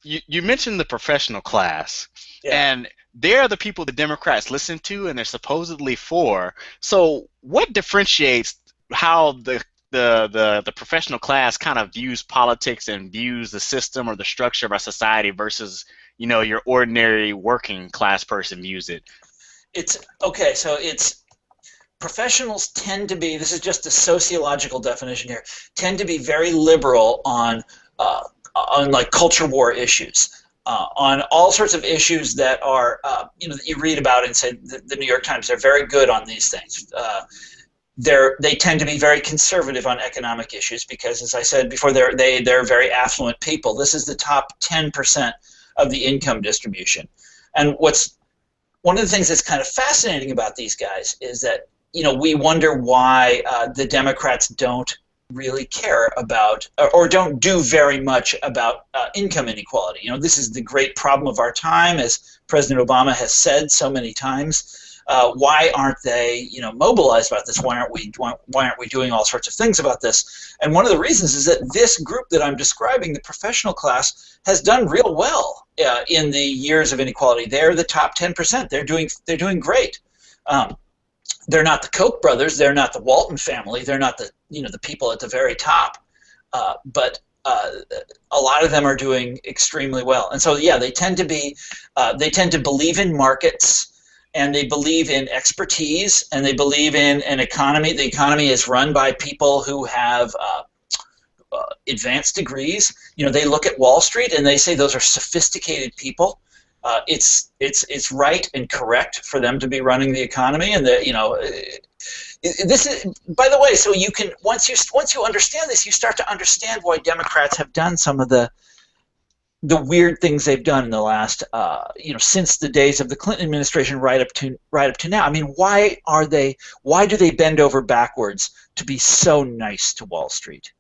you mentioned the professional class, Yeah. and they're the people the Democrats listen to and they're supposedly for. So what differentiates how the professional class kind of views politics and views the system or the structure of our society versus, your ordinary working class person views it? It's okay. So it's professionals tend to be. This is just a sociological definition here. Tend to be very liberal on like culture war issues. On all sorts of issues that are, that you read about in, say, the New York Times. They're very good on these things. They tend to be very conservative on economic issues because, as I said before, they're very affluent people. This is the top 10% of the income distribution. And one of the things that's kind of fascinating about these guys is that we wonder why the Democrats don't really care about or don't do very much about income inequality. This is the great problem of our time, as President Obama has said so many times. Why aren't they, mobilized about this? Why aren't we doing all sorts of things about this? And one of the reasons is that this group that I'm describing, the professional class, has done real well in the years of inequality. They're the top 10%. They're doing great. They're not the Koch brothers. They're not the Walton family. They're not the people at the very top. But a lot of them are doing extremely well. And so, yeah, they tend to believe in markets. And they believe in expertise, and they believe in an economy. The economy is run by people who have advanced degrees. They look at Wall Street and they say those are sophisticated people. It's right and correct for them to be running the economy, and this is, by the way. So you can once you understand this, you start to understand why Democrats have done some of the weird things they've done in the last, since the days of the Clinton administration right up to now. I mean, why do they bend over backwards to be so nice to Wall Street?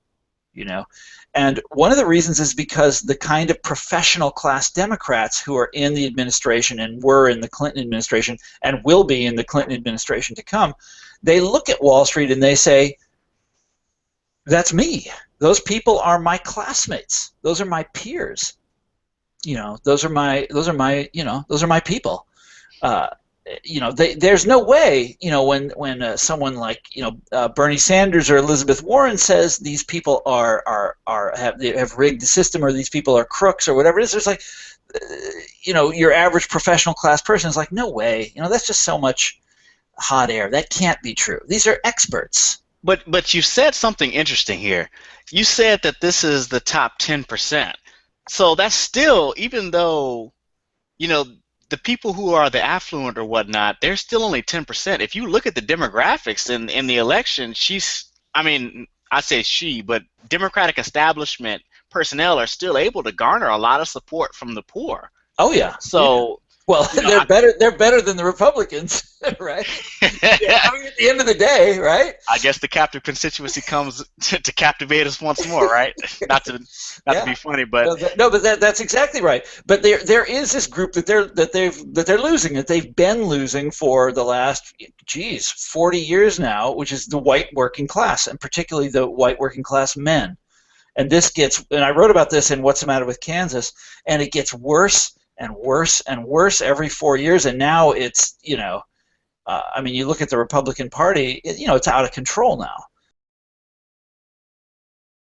And one of the reasons is because the kind of professional class Democrats who are in the administration and were in the Clinton administration and will be in the Clinton administration to come, they look at Wall Street and they say, that's me. Those people are my classmates. Those are my peers. Those are my people. There's no way, when someone like, Bernie Sanders or Elizabeth Warren says these people have rigged the system, or these people are crooks, or whatever it is. There's like, your average professional class person is like, no way. That's just so much hot air. That can't be true. These are experts. But you said something interesting here. You said that this is the top 10%. So that's still, even though, the people who are the affluent or whatnot, they're still only 10%. If you look at the demographics in the election, I say she, but Democratic establishment personnel are still able to garner a lot of support from the poor. Oh yeah. So well, they're better than the Republicans, right? Yeah, at the end of the day, right? I guess the captive constituency comes to captivate us once more, right? Not to be funny, but but that's exactly right. But there is this group that they're losing, that they've been losing for the last 40 years now, which is the white working class, and particularly the white working class men. And I wrote about this in What's the Matter with Kansas, and it gets worse and worse and worse every 4 years, and now it's, you look at the Republican Party, it's out of control now.